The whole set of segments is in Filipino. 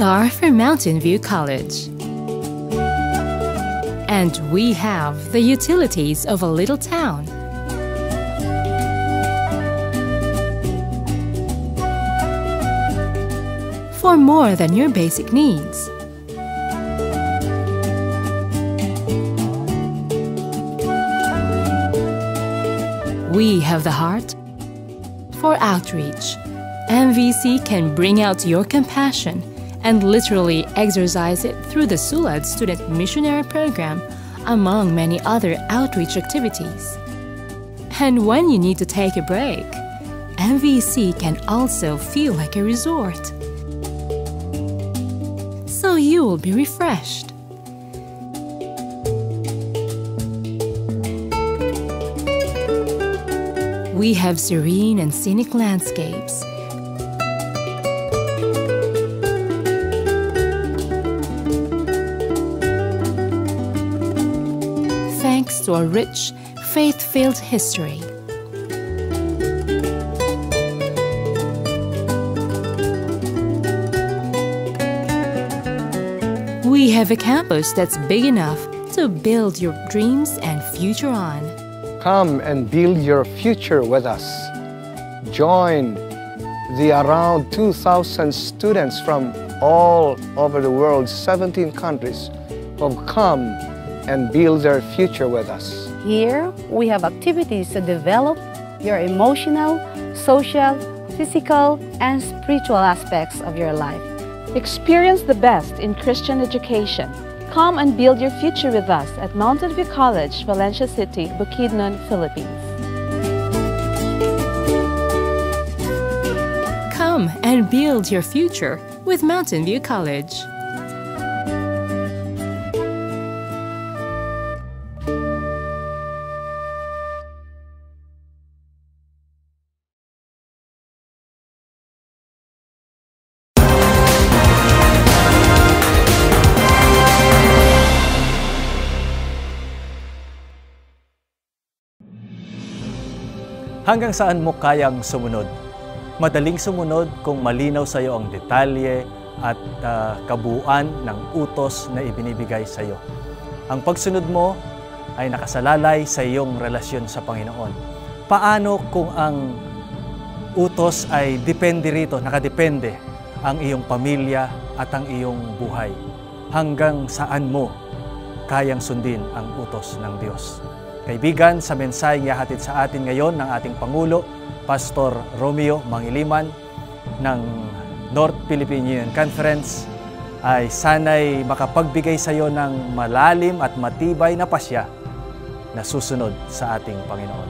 are from Mountain View College, and we have the utilities of a little town. For more than your basic needs. We have the heart for outreach. MVC can bring out your compassion and literally exercise it through the SULAD Student Missionary Program, among many other outreach activities. And when you need to take a break, MVC can also feel like a resort. So you will be refreshed. We have serene and scenic landscapes, thanks to a rich, faith-filled history. We have a campus that's big enough to build your dreams and future on. Come and build your future with us. Join the around 2,000 students from all over the world, 17 countries, who have come and build their future with us. Here, we have activities to develop your emotional, social, physical, and spiritual aspects of your life. Experience the best in Christian education. Come and build your future with us at Mountain View College, Valencia City, Bukidnon, Philippines. Come and build your future with Mountain View College. Hanggang saan mo kayang sumunod? Madaling sumunod kung malinaw sa iyo ang detalye at kabuuan ng utos na ibinibigay sa iyo. Ang pagsunod mo ay nakasalalay sa iyong relasyon sa Panginoon. Paano kung ang utos ay depende rito, nakadepende ang iyong pamilya at ang iyong buhay? Hanggang saan mo kayang sundin ang utos ng Diyos? Kaibigan, sa mensaheng ihahatid sa atin ngayon ng ating Pangulo, Pastor Romeo Mangiliman ng North Philippine Union Conference, ay sana'y makapagbigay sa iyo ng malalim at matibay na pasya na susunod sa ating Panginoon.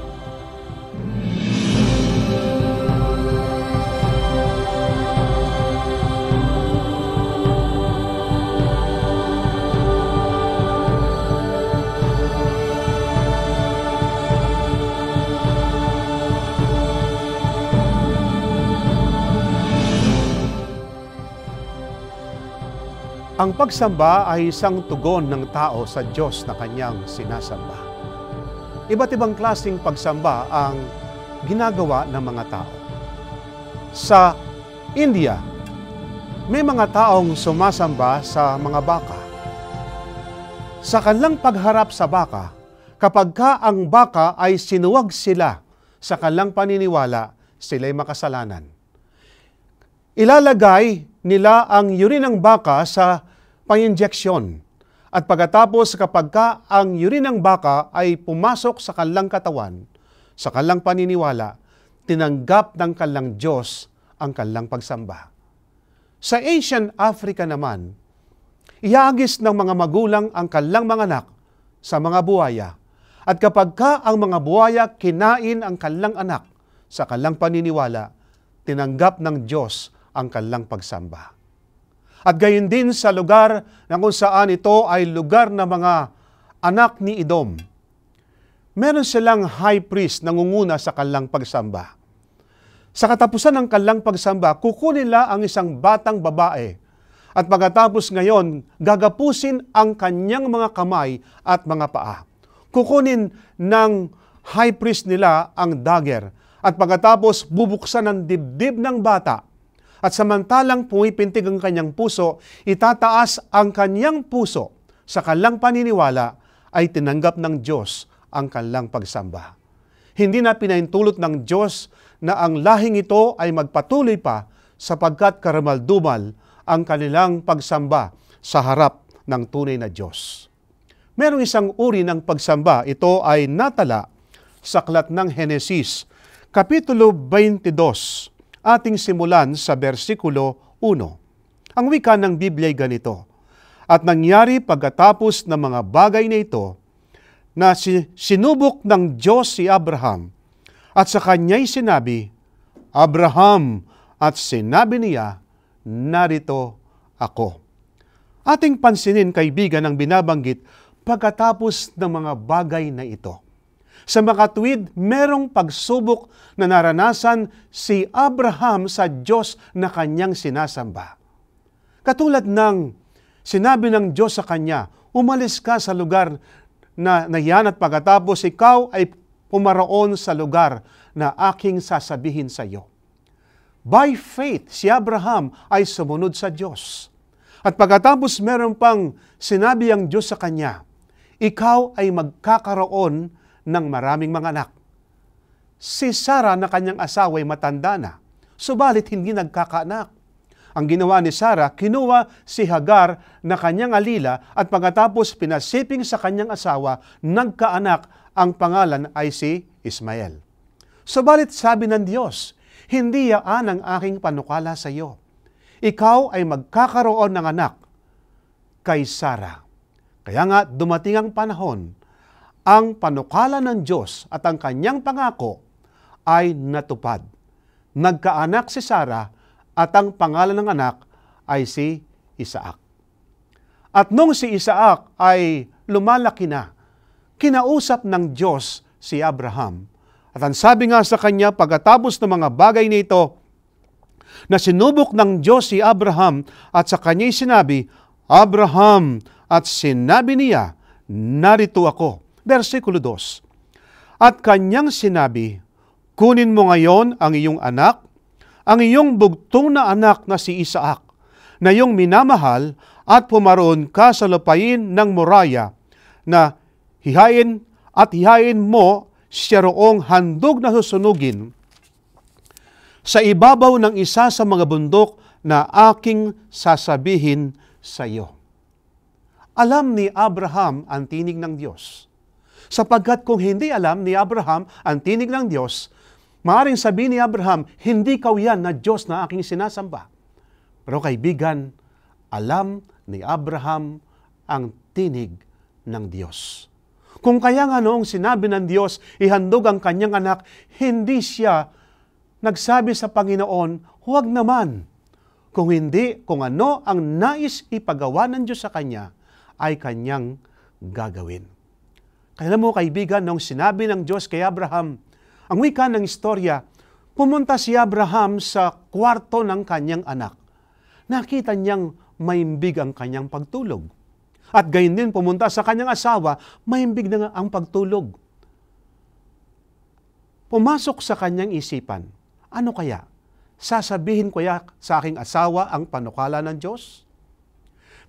Ang pagsamba ay isang tugon ng tao sa Diyos na kanyang sinasamba. Iba't ibang klaseng pagsamba ang ginagawa ng mga tao. Sa India, may mga taong sumasamba sa mga baka. Sa kanilang pagharap sa baka, kapag ang baka ay sinuwag sila sa kanilang paniniwala, sila'y makasalanan. Ilalagay nila ang urine ng baka sa pang-injeksyon. At pagkatapos kapag ang urine ng baka ay pumasok sa kanilang katawan, sa kanilang paniniwala, tinanggap ng kanilang Diyos ang kanilang pagsamba. Sa Asian Africa naman, ihaagis ng mga magulang ang kanilang mga anak sa mga buhaya. At kapag ang mga buhaya kinain ang kanilang anak sa kanilang paniniwala, tinanggap ng Diyos ang kanilang pagsamba. At gayon din sa lugar na kung saan ito ay lugar ng mga anak ni Edom. Meron silang high priest na nangunguna sa kanilang pagsamba. Sa katapusan ng kanilang pagsamba, kukunin nila ang isang batang babae. At pagkatapos ngayon, gagapusin ang kanyang mga kamay at mga paa. Kukunin ng high priest nila ang dagger. At pagkatapos bubuksan ang dibdib ng bata. At samantalang pumipintig ang kanyang puso, itataas ang kanyang puso sa kanilang paniniwala ay tinanggap ng Diyos ang kanilang pagsamba. Hindi na pinaintulot ng Diyos na ang lahing ito ay magpatuloy pa sapagkat karamaldumal ang kanilang pagsamba sa harap ng tunay na Diyos. Merong isang uri ng pagsamba, ito ay natala sa aklat ng Henesis, Kapitulo 22, ating simulan sa versikulo 1. Ang wika ng Biblia ay ganito, "At nangyari pagkatapos ng mga bagay na ito, na sinubok ng Diyos si Abraham, at sa kanya'y sinabi, Abraham, at sinabi niya, narito ako." Ating pansinin, kaibigan, ang binabanggit pagkatapos ng mga bagay na ito. Sa makatuwid, merong pagsubok na naranasan si Abraham sa Diyos na kanyang sinasamba. Katulad ng sinabi ng Diyos sa kanya, umalis ka sa lugar na yan at pagkatapos ikaw ay pumaroon sa lugar na aking sasabihin sa iyo. By faith, si Abraham ay sumunod sa Diyos. At pagkatapos meron pang sinabi ang Diyos sa kanya, ikaw ay magkakaroon ng maraming mga anak. Si Sarah na kanyang asawa ay matanda na, subalit hindi nagkakaanak. Ang ginawa ni Sarah, kinuha si Hagar na kanyang alila at pagkatapos pinasiping sa kanyang asawa, nagkaanak, ang pangalan ay si Ismael. Subalit sabi ng Diyos, hindi yaan ang aking panukala sa iyo. Ikaw ay magkakaroon ng anak kay Sarah. Kaya nga dumating ang panahon, ang panukala ng Diyos at ang kanyang pangako ay natupad. Nagkaanak si Sarah at ang pangalan ng anak ay si Isaac. At nung si Isaac ay lumalaki na, kinausap ng Diyos si Abraham. At ang sabi nga sa kanya, pagkatapos ng mga bagay nito, na sinubok ng Diyos si Abraham at sa kanya'y sinabi, Abraham, at sinabi niya, narito ako. Versikulo 2. At kanyang sinabi, kunin mo ngayon ang iyong anak, ang iyong bugtong na anak na si Isaac, na iyong minamahal, at pumaroon ka sa lupain ng Moriah, na hihain mo siya roong handog na susunugin sa ibabaw ng isa sa mga bundok na aking sasabihin sa iyo. Alam ni Abraham ang tinig ng Diyos. Sapagkat kung hindi alam ni Abraham ang tinig ng Diyos, maaaring sabihin ni Abraham, hindi ikaw yan na Diyos na aking sinasamba. Pero kaibigan, alam ni Abraham ang tinig ng Diyos. Kung kaya nga noong sinabi ng Diyos, ihandog ang kanyang anak, hindi siya nagsabi sa Panginoon, huwag naman. Kung hindi, kung ano ang nais ipagawa ng Diyos sa kanya, ay kanyang gagawin. Kaya mo kaibigan, nung sinabi ng Diyos kay Abraham, ang wika ng istorya, pumunta si Abraham sa kwarto ng kanyang anak. Nakita niyang maimbig ang kanyang pagtulog. At gayon din pumunta sa kanyang asawa, maimbig na nga ang pagtulog. Pumasok sa kanyang isipan, ano kaya? Sasabihin ko sa aking asawa ang panukala ng Diyos?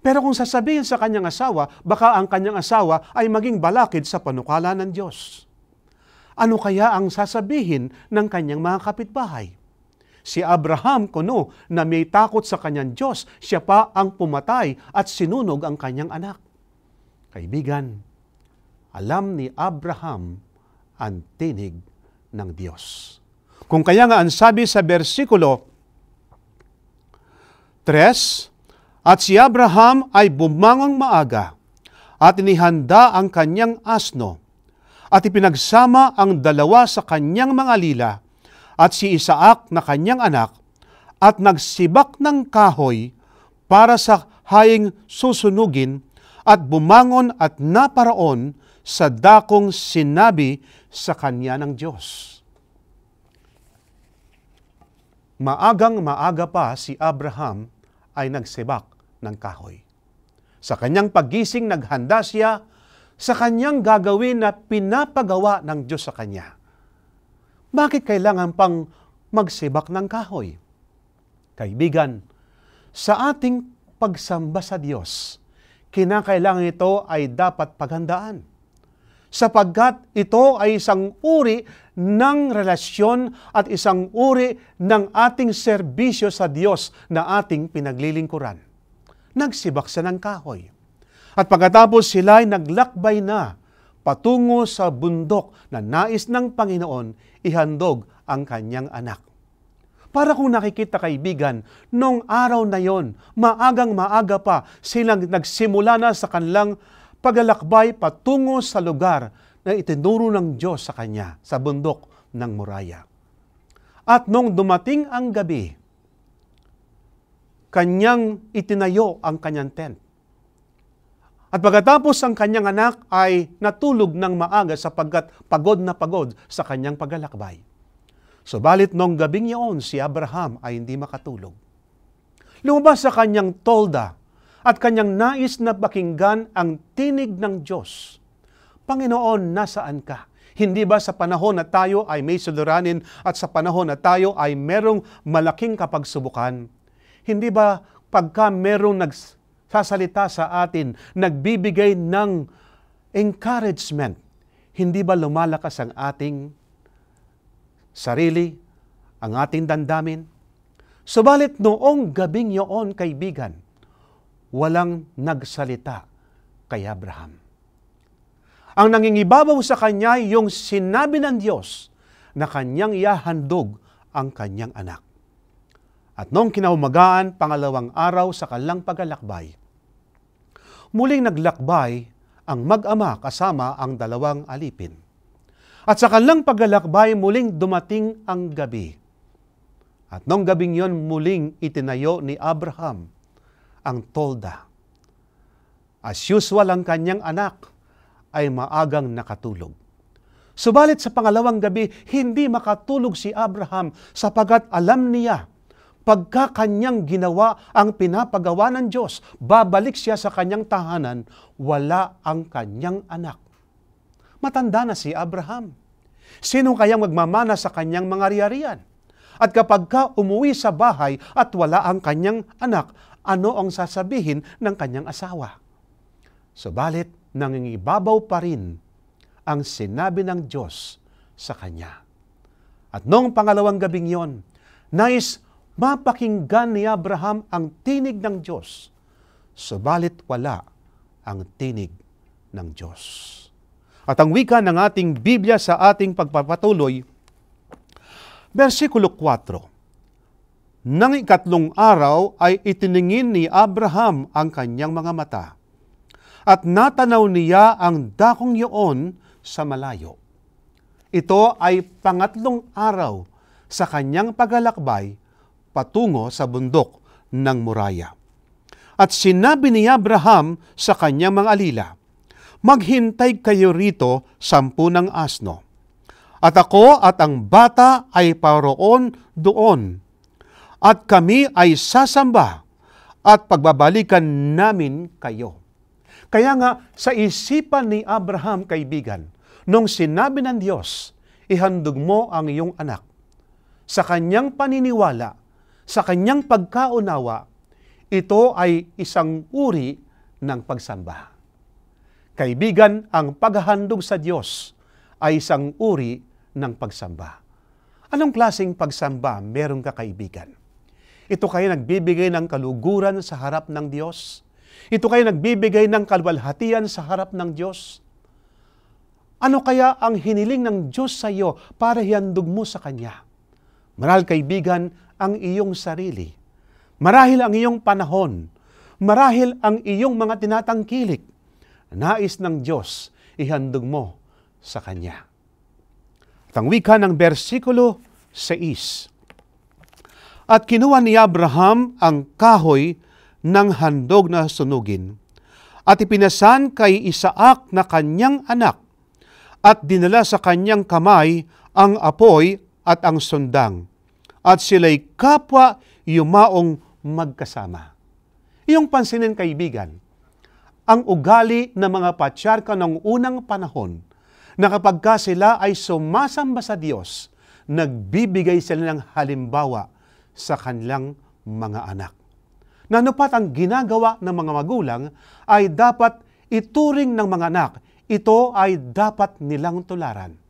Pero kung sasabihin sa kanyang asawa, baka ang kanyang asawa ay maging balakid sa panukala ng Diyos. Ano kaya ang sasabihin ng kanyang mga kapitbahay? Si Abraham kuno na may takot sa kanyang Diyos, siya pa ang pumatay at sinunog ang kanyang anak. Kaibigan, alam ni Abraham ang tinig ng Diyos. Kung kaya nga ang sabi sa versikulo 3, at si Abraham ay bumangong maaga at inihanda ang kanyang asno at ipinagsama ang dalawa sa kanyang mga lila at si Isaac na kanyang anak at nagsibak ng kahoy para sa haying susunugin at bumangon at naparaon sa dakong sinabi sa kanya ng Diyos. Maagang-maaga pa si Abraham ay nagsibak ng kahoy. Sa kanyang paggising, naghanda siya sa kanyang gagawin na pinapagawa ng Diyos sa kanya. Bakit kailangan pang magsibak ng kahoy? Kaibigan, sa ating pagsamba sa Diyos, kinakailangan ito ay dapat paghandaan. Sapagkat ito ay isang uri ng relasyon at isang uri ng ating serbisyo sa Diyos na ating pinaglilingkuran. Nagsibak siya ng kahoy. At pagkatapos sila ay naglakbay na patungo sa bundok na nais ng Panginoon ihandog ang kanyang anak. Para kung nakikita kaibigan, nung araw na yon, maagang maaga pa silang nagsimula na sa kanilang paglalakbay patungo sa lugar na itinuro ng Diyos sa kanya, sa bundok ng Moriah. At nung dumating ang gabi, kanyang itinayo ang kanyang tent. At pagkatapos ang kanyang anak ay natulog ng maaga sapagkat pagod na pagod sa kanyang paglalakbay. Subalit nung gabing iyon, si Abraham ay hindi makatulog. Lumabas sa kanyang tolda at kanyang nais na pakinggan ang tinig ng Diyos. Panginoon, nasaan ka? Hindi ba sa panahon na tayo ay may suliranin at sa panahon na tayo ay merong malaking kapagsubukan? Hindi ba pagka merong nagsasalita sa atin, nagbibigay ng encouragement, hindi ba lumalakas ang ating sarili, ang ating damdamin? Subalit noong gabing iyon, kaibigan, walang nagsalita kay Abraham. Ang nangingibabaw sa kanya yung sinabi ng Diyos na kanyang iahandog ang kanyang anak. At noong kinaumagahan, pangalawang araw sa kanilang paglalakbay, muling naglakbay ang mag-ama kasama ang dalawang alipin. At sa kanilang paglalakbay, muling dumating ang gabi. At noong gabing yon, muling itinayo ni Abraham ang tolda. As usual, ang kanyang anak ay maagang nakatulog. Subalit sa pangalawang gabi, hindi makatulog si Abraham sapagat alam niya, pagka kanyang ginawa ang pinapagawa ng Diyos, babalik siya sa kanyang tahanan, wala ang kanyang anak. Matanda na si Abraham. Sino kayang magmamana sa kanyang mga ari-arian? At kapag ka umuwi sa bahay at wala ang kanyang anak, ano ang sasabihin ng kanyang asawa? Subalit, nangingibabaw pa rin ang sinabi ng Diyos sa kanya. At noong pangalawang gabing yon, nais mapakinggan ni Abraham ang tinig ng Diyos. Subalit wala ang tinig ng Diyos. At ang wika ng ating Biblia sa ating pagpapatuloy, versikulo 4, nang ikatlong araw ay itiningin ni Abraham ang kanyang mga mata, at natanaw niya ang dakong iyon sa malayo. Ito ay pangatlong araw sa kanyang paglalakbay patungo sa bundok ng Moriah. At sinabi ni Abraham sa kanyang mga alila, maghintay kayo rito 10 asno. At ako at ang bata ay paroon doon. At kami ay sasamba at pagbabalikan namin kayo. Kaya nga sa isipan ni Abraham, kaibigan, nung sinabi ng Diyos, ihandog mo ang iyong anak, sa kanyang paniniwala, sa kanyang pagkaunawa, ito ay isang uri ng pagsamba. Kaibigan, ang paghahandog sa Diyos ay isang uri ng pagsamba. Anong klaseng pagsamba meron ka, kaibigan? Ito kayo nagbibigay ng kaluguran sa harap ng Diyos? Ito kayo nagbibigay ng kalwalhatian sa harap ng Diyos? Ano kaya ang hiniling ng Diyos sa iyo para hihandog mo sa Kanya? Marahil, kaibigan, ang iyong sarili. Marahil ang iyong panahon. Marahil ang iyong mga tinatangkilik. Nais ng Diyos, ihandog mo sa Kanya. At ang wika ng versikulo 6. At kinuha ni Abraham ang kahoy ng handog na sunugin, at ipinasan kay Isaac na kanyang anak, at dinala sa kanyang kamay ang apoy at ang sundang, at sila'y kapwa yumaong magkasama. Iyong pansinin, kaibigan, ang ugali ng mga patriarka ng unang panahon na kapag sila ay sumasamba sa Diyos, nagbibigay sila ng halimbawa sa kanilang mga anak. Nanupat ang ginagawa ng mga magulang ay dapat ituring ng mga anak. Ito ay dapat nilang tularan.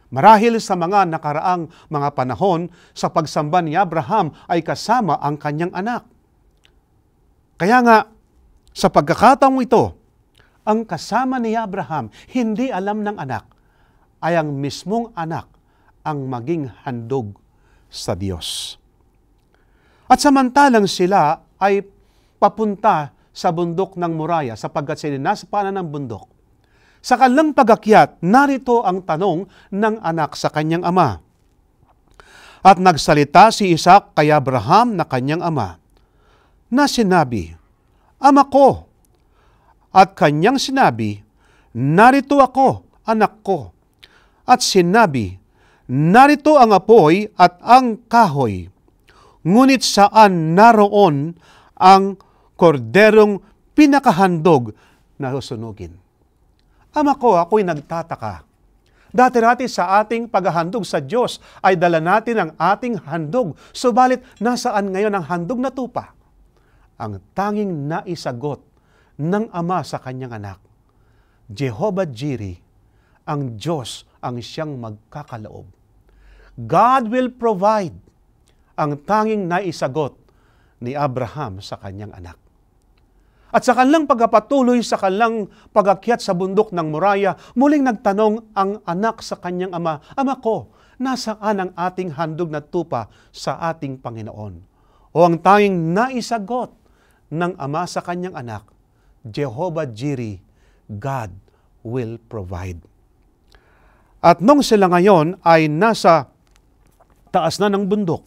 Marahil sa mga nakaraang mga panahon, sa pagsamba ni Abraham ay kasama ang kanyang anak. Kaya nga, sa pagkakataong ito, ang kasama ni Abraham, hindi alam ng anak, ay ang mismong anak ang maging handog sa Diyos. At samantalang sila ay papunta sa bundok ng Moriah sapagkat sila nasa paanan ng bundok. Sa kanilang pag-akyat, narito ang tanong ng anak sa kanyang ama. At nagsalita si Isaac kay Abraham na kanyang ama, na sinabi, Ama ko. At kanyang sinabi, Narito ako, anak ko. At sinabi, Narito ang apoy at ang kahoy. Ngunit saan naroon ang korderong pinakahandog na susunugin? Ama ko, ako'y nagtataka. Dati-dati sa ating paghahandog sa Diyos ay dala natin ang ating handog. Subalit, nasaan ngayon ang handog na tupa? Ang tanging naisagot ng Ama sa kanyang anak. Jehovah Jireh, ang Diyos ang siyang magkakaloob. God will provide ang tanging naisagot ni Abraham sa kanyang anak. At sa kanilang pagpapatuloy sa kanilang pag-akyat sa bundok ng Moriah, muling nagtanong ang anak sa kanyang ama, Ama ko, nasaan ang ating handog na tupa sa ating Panginoon? O ang tanging naisagot ng ama sa kanyang anak, Jehovah Jireh, God will provide. At nung sila ngayon ay nasa taas na ng bundok,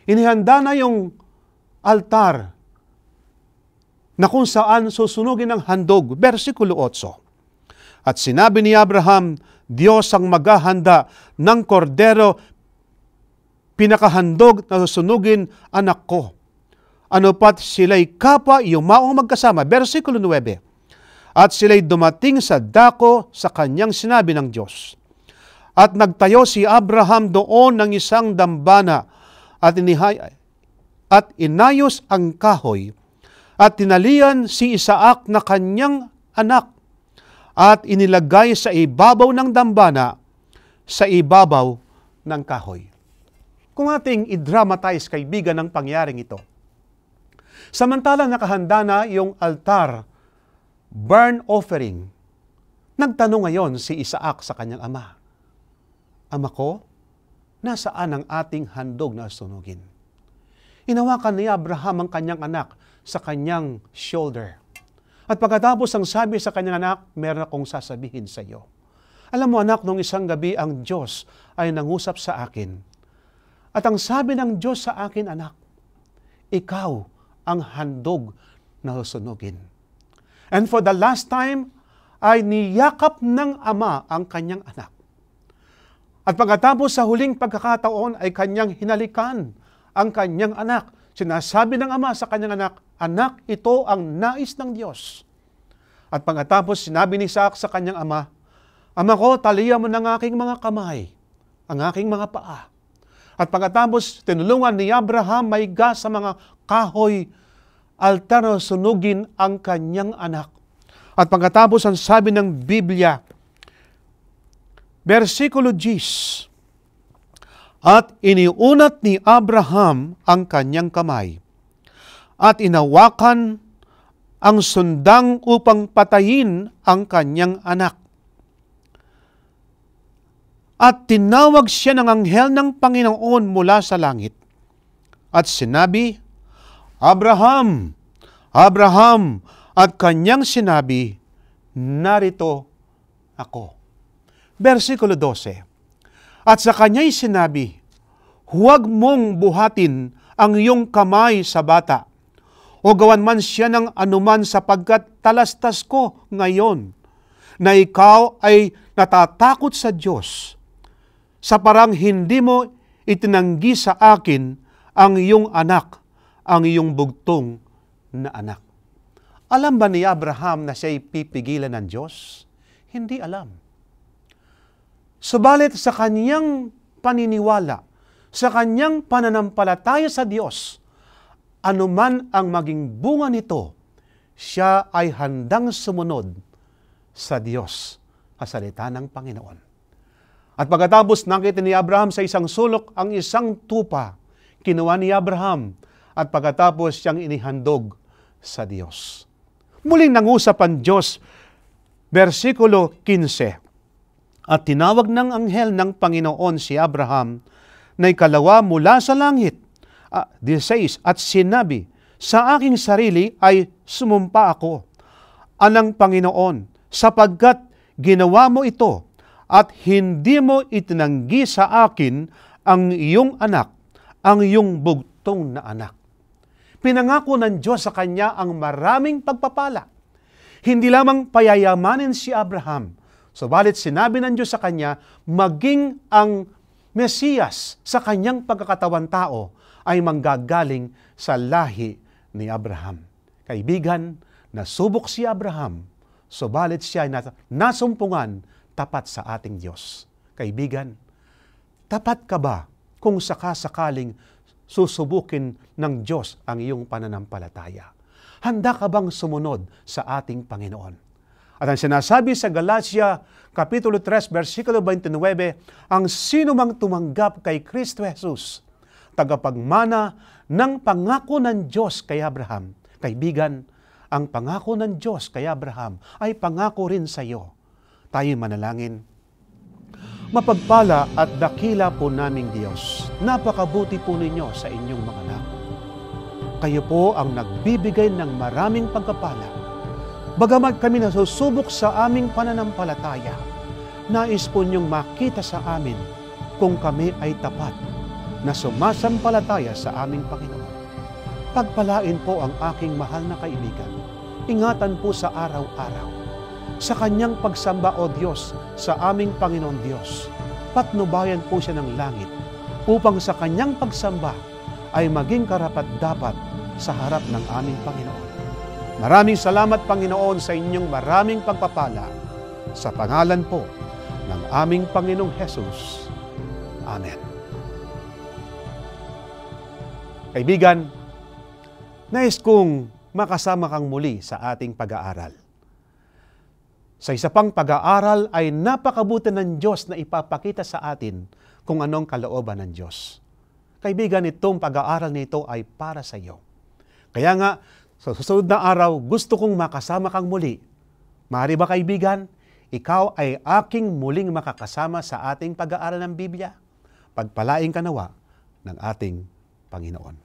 inihanda na yung altar na kung saan susunugin ang handog. Versikulo 8. At sinabi ni Abraham, Diyos ang maghahanda ng kordero, pinakahandog na susunugin anak ko. Ano pat sila'y kapwa yumaong magkasama. Versikulo 9. At sila'y dumating sa dako sa kanyang sinabi ng Diyos. At nagtayo si Abraham doon ng isang dambana at inayos ang kahoy at tinalian si Isaac na kanyang anak at inilagay sa ibabaw ng dambana sa ibabaw ng kahoy. Kung ating i-dramatize, kaibigan, ng pangyaring ito, samantalang nakahanda na yung altar, burn offering, nagtanong ngayon si Isaac sa kanyang ama, Ama ko, nasaan ang ating handog na sunugin? Inawakan ni Abraham ang kanyang anak sa kanyang shoulder. At pagkatapos ang sabi sa kanyang anak, meron akong sasabihin sa iyo. Alam mo anak, nung isang gabi ang Diyos ay nangusap sa akin. At ang sabi ng Diyos sa akin, anak, ikaw ang handog na susunugin. And for the last time, ay niyakap ng ama ang kanyang anak. At pagkatapos sa huling pagkakataon ay kanyang hinalikan ang kanyang anak. Sinasabi ng ama sa kanyang anak, Anak, ito ang nais ng Diyos. At pagkatapos sinabi ni Isaac sa kanyang ama, Ama ko, taliyan mo ng aking mga kamay, ang aking mga paa. At pagkatapos tinulungan ni Abraham may gas sa mga kahoy, altar na sunugin ang kanyang anak. At pagkatapos ang sabi ng Biblia, versikulo 10, At iniunat ni Abraham ang kanyang kamay, at inawakan ang sundang upang patayin ang kanyang anak. At tinawag siya ng anghel ng Panginoon mula sa langit. At sinabi, Abraham, Abraham, at kanyang sinabi, narito ako. Versikulo 12. At sa kanya'y sinabi, huwag mong buhatin ang iyong kamay sa bata, o gawan man siya ng anuman sapagkat talastas ko ngayon na ikaw ay natatakot sa Diyos, sa parang hindi mo itinanggi sa akin ang iyong anak, ang iyong bugtong na anak. Alam ba ni Abraham na siya'y pipigilan ng Diyos? Hindi alam. Subalit sa kanyang paniniwala, sa kanyang pananampalataya sa Diyos, anuman ang maging bunga nito, siya ay handang sumunod sa Diyos, sa salita ng Panginoon. At pagkatapos nakita ni Abraham sa isang sulok ang isang tupa, kinuha ni Abraham at pagkatapos siyang inihandog sa Diyos. Muling nangusap ang Diyos, versikulo 15, at tinawag ng anghel ng Panginoon si Abraham na ikalawa mula sa langit. 16, at sinabi, sa aking sarili ay sumumpa ako, anang Panginoon, sapagkat ginawa mo ito at hindi mo itinanggi sa akin ang iyong anak, ang iyong bugtong na anak. Pinangako ng Diyos sa kanya ang maraming pagpapala. Hindi lamang payayamanin si Abraham, subalit sinabi ng Diyos sa kanya, maging ang Mesiyas sa kanyang pagkakatawan tao ay manggagaling sa lahi ni Abraham. Kaibigan, nasubok si Abraham, subalit siya ay nasumpungan tapat sa ating Diyos. Kaibigan, tapat ka ba kung sakasakaling susubukin ng Diyos ang iyong pananampalataya? Handa ka bang sumunod sa ating Panginoon? At ang sinasabi sa Galatia, Kapitulo 3, versikulo 29, ang sino mang tumanggap kay Kristo Jesus, tagapagmana ng pangako ng Diyos kay Abraham. Kaibigan, ang pangako ng Diyos kay Abraham ay pangako rin sa iyo. Tayo manalangin. Mapagpala at dakila po naming Diyos, napakabuti po ninyo sa inyong mga anak. Kayo po ang nagbibigay ng maraming pagpapala. Bagamat kami nasusubok sa aming pananampalataya, nais po niyong makita sa amin kung kami ay tapat na sumasampalataya sa aming Panginoon. Pagpalain po ang aking mahal na kaibigan. Ingatan po sa araw-araw. Sa kanyang pagsamba, O Diyos, sa aming Panginoon Diyos, patnubayan po siya ng langit upang sa kanyang pagsamba ay maging karapat-dapat sa harap ng aming Panginoon. Maraming salamat, Panginoon, sa inyong maraming pagpapala. Sa pangalan po ng aming Panginoong Hesus. Amen. Kaibigan, nais kong makasama kang muli sa ating pag-aaral. Sa isa pang pag-aaral ay napakabuti ng Diyos na ipapakita sa atin kung anong kalooban ng Diyos. Kaibigan, itong pag-aaral nito ay para sa iyo. Kaya nga, sa susunod na araw, gusto kong makasama kang muli. Maaari ba, kaibigan, ikaw ay aking muling makakasama sa ating pag-aaral ng Biblia? Pagpalain ka nawa ng ating Panginoon.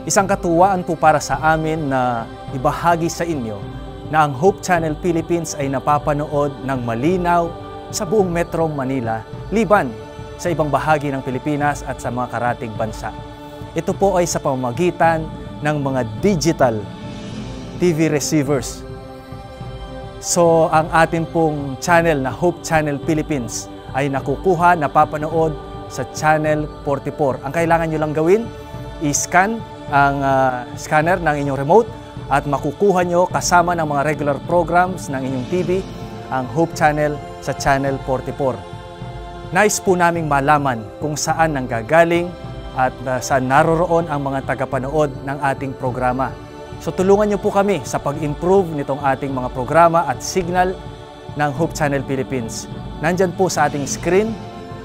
Isang katuwaan po para sa amin na ibahagi sa inyo na ang Hope Channel Philippines ay napapanood ng malinaw sa buong Metro Manila, liban sa ibang bahagi ng Pilipinas at sa mga karatig bansa. Ito po ay sa pamamagitan ng mga digital TV receivers. So ang ating pong channel na Hope Channel Philippines ay nakukuha, napapanood sa Channel 44. Ang kailangan nyo lang gawin, i-scan ang scanner ng inyong remote at makukuha nyo kasama ng mga regular programs ng inyong TV ang Hope Channel sa Channel 44. Nais po naming malaman kung saan nanggagaling at saan naroroon ang mga tagapanood ng ating programa. So tulungan nyo po kami sa pag-improve nitong ating mga programa at signal ng Hope Channel Philippines. Nandyan po sa ating screen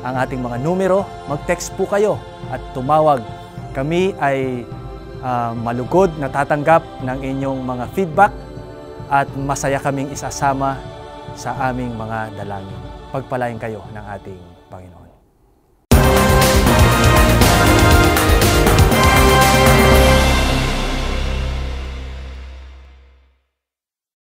ang ating mga numero. Mag-text po kayo at tumawag. Kami ay malugod na tatanggap ng inyong mga feedback at masaya kaming isasama sa aming mga dalangin. Pagpalain kayo ng ating Panginoon.